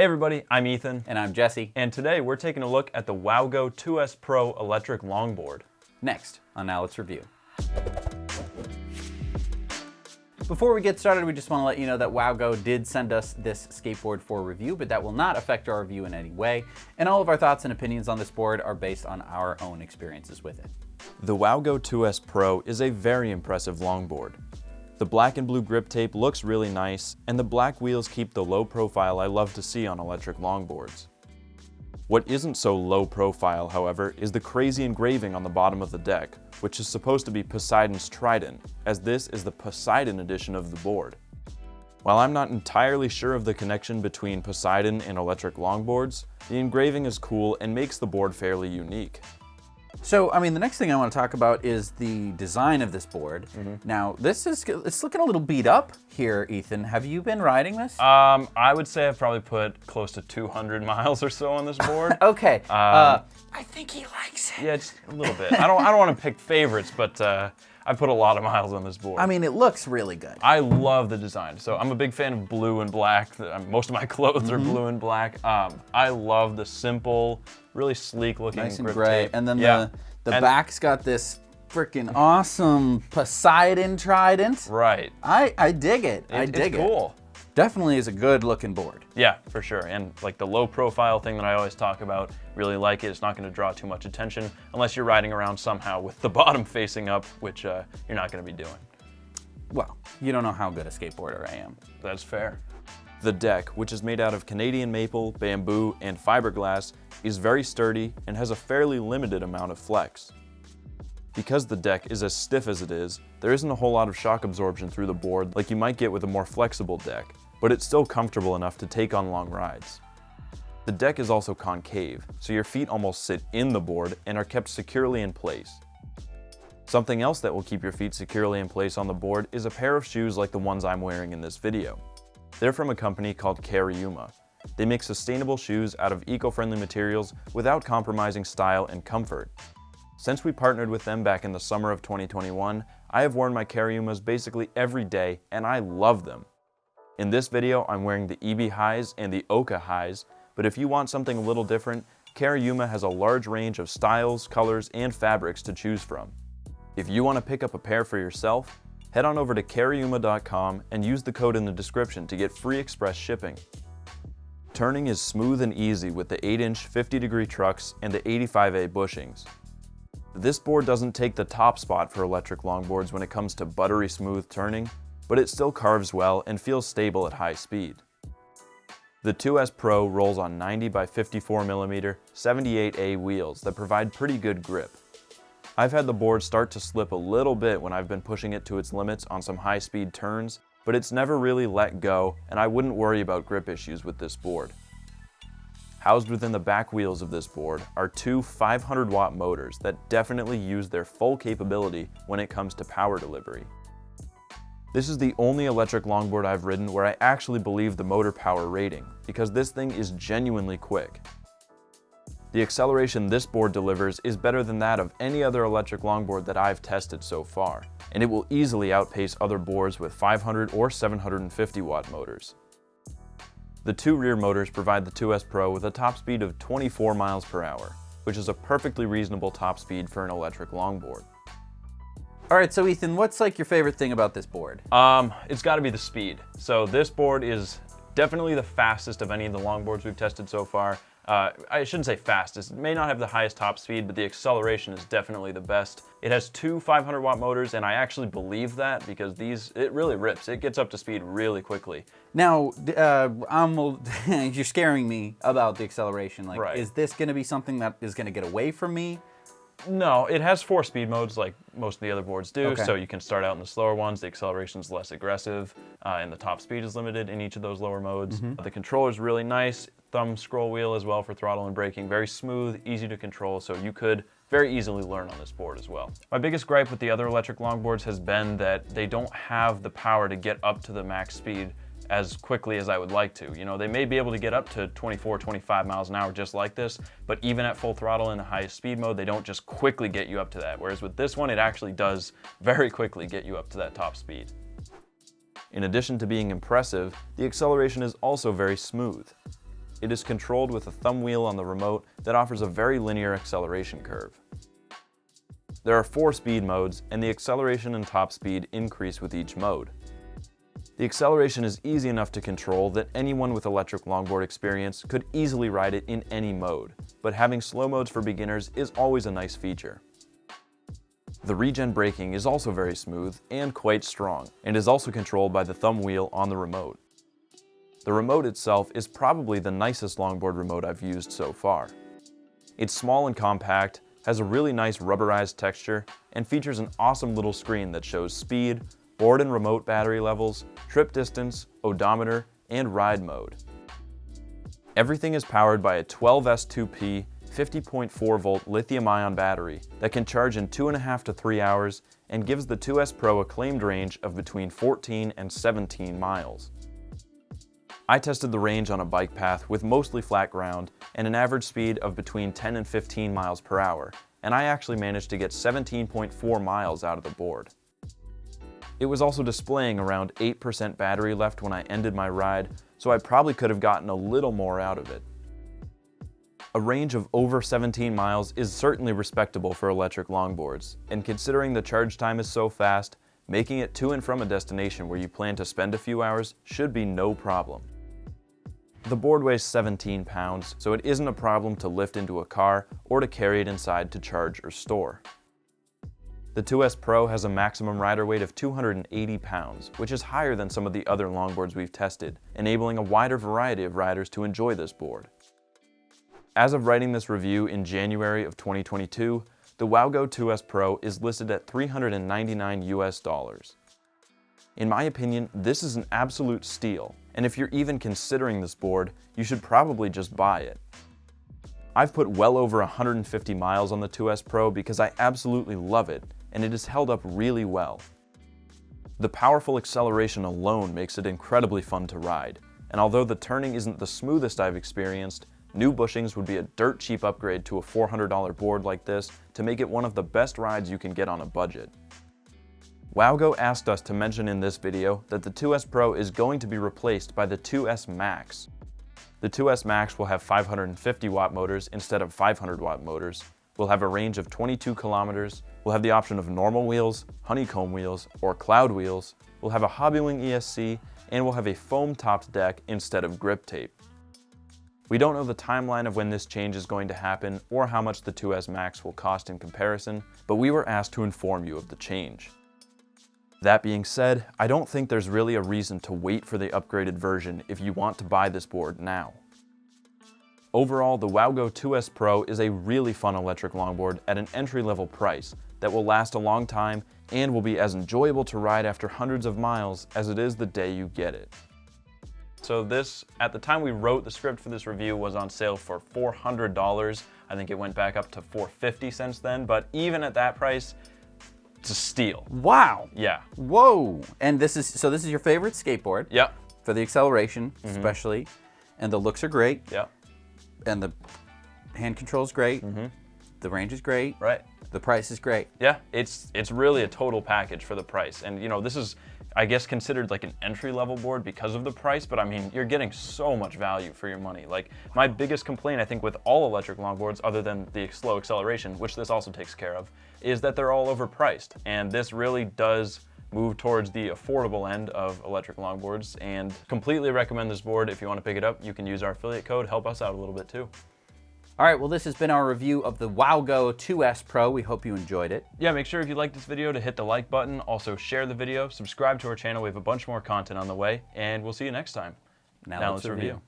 Hey everybody, I'm Ethan. And I'm Jesse. And today we're taking a look at the Wowgo 2S Pro electric longboard. Next on Now Let's Review. Before we get started, we just want to let you know that Wowgo did send us this skateboard for review, but that will not affect our review in any way. And all of our thoughts and opinions on this board are based on our own experiences with it. The Wowgo 2S Pro is a very impressive longboard. The black and blue grip tape looks really nice, and the black wheels keep the low profile I love to see on electric longboards. What isn't so low profile, however, is the crazy engraving on the bottom of the deck, which is supposed to be Poseidon's trident, as this is the Poseidon edition of the board. While I'm not entirely sure of the connection between Poseidon and electric longboards, the engraving is cool and makes the board fairly unique. So, the next thing I want to talk about is the design of this board. Now, it's looking a little beat up here, Ethan. Have you been riding this? I would say I've probably put close to 200 miles or so on this board. Okay. I think he likes it. Yeah, just a little bit. I don't want to pick favorites, but I put a lot of miles on this board. It looks really good. I love the design. So I'm a big fan of blue and black. Most of my clothes are blue and black. I love the simple, really sleek looking Nice and grip gray. tape. And then the back's got this freaking awesome Poseidon trident. Right. I dig it. I dig it. It's cool. Definitely is a good looking board. Yeah, for sure. And like the low profile thing that I always talk about, really like it. It's not going to draw too much attention unless you're riding around somehow with the bottom facing up, which you're not going to be doing. Well, you don't know how good a skateboarder I am. That's fair. The deck, which is made out of Canadian maple, bamboo, and fiberglass, is very sturdy and has a fairly limited amount of flex. Because the deck is as stiff as it is, there isn't a whole lot of shock absorption through the board like you might get with a more flexible deck, but it's still comfortable enough to take on long rides. The deck is also concave, so your feet almost sit in the board and are kept securely in place. Something else that will keep your feet securely in place on the board is a pair of shoes like the ones I'm wearing in this video. They're from a company called Cariuma. They make sustainable shoes out of eco-friendly materials without compromising style and comfort. Since we partnered with them back in the summer of 2021, I have worn my Cariumas basically every day, and I love them. In this video, I'm wearing the EB Highs and the Oka Highs, but if you want something a little different, Cariuma has a large range of styles, colors, and fabrics to choose from. If you want to pick up a pair for yourself, head on over to cariuma.com and use the code in the description to get free express shipping. Turning is smooth and easy with the 8-inch 50-degree trucks and the 85A bushings. This board doesn't take the top spot for electric longboards when it comes to buttery smooth turning, but it still carves well and feels stable at high speed. The 2S Pro rolls on 90 by 54mm 78A wheels that provide pretty good grip. I've had the board start to slip a little bit when I've been pushing it to its limits on some high-speed turns, but it's never really let go, and I wouldn't worry about grip issues with this board. Housed within the back wheels of this board are two 500-watt motors that definitely use their full capability when it comes to power delivery. This is the only electric longboard I've ridden where I actually believe the motor power rating, because this thing is genuinely quick. The acceleration this board delivers is better than that of any other electric longboard that I've tested so far, and it will easily outpace other boards with 500 or 750-watt motors. The two rear motors provide the 2S Pro with a top speed of 24 miles per hour, which is a perfectly reasonable top speed for an electric longboard. All right, so Ethan, what's your favorite thing about this board? It's got to be the speed. So this board is definitely the fastest of any of the longboards we've tested so far. I shouldn't say fastest. It may not have the highest top speed, but the acceleration is definitely the best. It has two 500-watt motors, and I actually believe that because it really rips. It gets up to speed really quickly. Now, you're scaring me about the acceleration. Right. Is this going to be something that is going to get away from me? No, it has 4 speed modes like most of the other boards do, Okay. so you can start out in the slower ones, the acceleration is less aggressive, and the top speed is limited in each of those lower modes. The controller is really nice, thumb scroll wheel as well for throttle and braking, very smooth, easy to control, so you could very easily learn on this board as well. My biggest gripe with the other electric longboards has been that they don't have the power to get up to the max speed as quickly as I would like to. You know, they may be able to get up to 24, 25 miles an hour just like this, but even at full throttle in the highest speed mode, they don't just quickly get you up to that. Whereas with this one, it actually does very quickly get you up to that top speed. In addition to being impressive, the acceleration is also very smooth. it is controlled with a thumb wheel on the remote that offers a very linear acceleration curve. There are 4 speed modes, and the acceleration and top speed increase with each mode. The acceleration is easy enough to control that anyone with electric longboard experience could easily ride it in any mode, but having slow modes for beginners is always a nice feature. The regen braking is also very smooth and quite strong, and is also controlled by the thumb wheel on the remote. The remote itself is probably the nicest longboard remote I've used so far. It's small and compact, has a really nice rubberized texture, and features an awesome little screen that shows speed, board and remote battery levels, trip distance, odometer, and ride mode. Everything is powered by a 12S2P 50.4 volt lithium-ion battery that can charge in 2.5 to 3 hours and gives the 2S Pro a claimed range of between 14 and 17 miles. I tested the range on a bike path with mostly flat ground and an average speed of between 10 and 15 miles per hour, and I actually managed to get 17.4 miles out of the board. It was also displaying around 8% battery left when I ended my ride, so I probably could have gotten a little more out of it. A range of over 17 miles is certainly respectable for electric longboards, and considering the charge time is so fast, making it to and from a destination where you plan to spend a few hours should be no problem. The board weighs 17 pounds, so it isn't a problem to lift into a car or to carry it inside to charge or store. The 2S Pro has a maximum rider weight of 280 pounds, which is higher than some of the other longboards we've tested, enabling a wider variety of riders to enjoy this board. As of writing this review in January of 2022, the Wowgo 2S Pro is listed at $399 US. In my opinion, this is an absolute steal, and if you're even considering this board, you should probably just buy it. I've put well over 150 miles on the 2S Pro because I absolutely love it, and it has held up really well. The powerful acceleration alone makes it incredibly fun to ride, and although the turning isn't the smoothest I've experienced, new bushings would be a dirt cheap upgrade to a $400 board like this to make it one of the best rides you can get on a budget. Wowgo asked us to mention in this video that the 2S Pro is going to be replaced by the 2S Max. The 2S Max will have 550 watt motors instead of 500 watt motors, will have a range of 22 kilometers, will have the option of normal wheels, honeycomb wheels, or cloud wheels, will have a Hobbywing ESC, and will have a foam-topped deck instead of grip tape. We don't know the timeline of when this change is going to happen or how much the 2S Max will cost in comparison, but we were asked to inform you of the change. That being said, I don't think there's really a reason to wait for the upgraded version if you want to buy this board now. Overall, the Wowgo 2S Pro is a really fun electric longboard at an entry-level price that will last a long time and will be as enjoyable to ride after hundreds of miles as it is the day you get it. So this, at the time we wrote the script for this review, was on sale for $400. I think it went back up to $450 since then, but even at that price, it's a steal. Wow. Yeah. Whoa. And this is your favorite skateboard. Yep. For the acceleration, especially. And the looks are great. Yep. And the hand control is great. The range is great. Right. The price is great. Yeah, it's really a total package for the price. And you know, this is, I guess, considered like an entry-level board because of the price, but I mean, you're getting so much value for your money. Like, my biggest complaint, I think, with all electric longboards, other than the slow acceleration, which this also takes care of, is that they're all overpriced. And this really does move towards the affordable end of electric longboards, and completely recommend this board. If you want to pick it up, you can use our affiliate code, help us out a little bit too. All right, well, this has been our review of the Wowgo 2S Pro. We hope you enjoyed it. Yeah, make sure if you like this video to hit the like button, also share the video, subscribe to our channel. We have a bunch more content on the way, and we'll see you next time. Now let's review.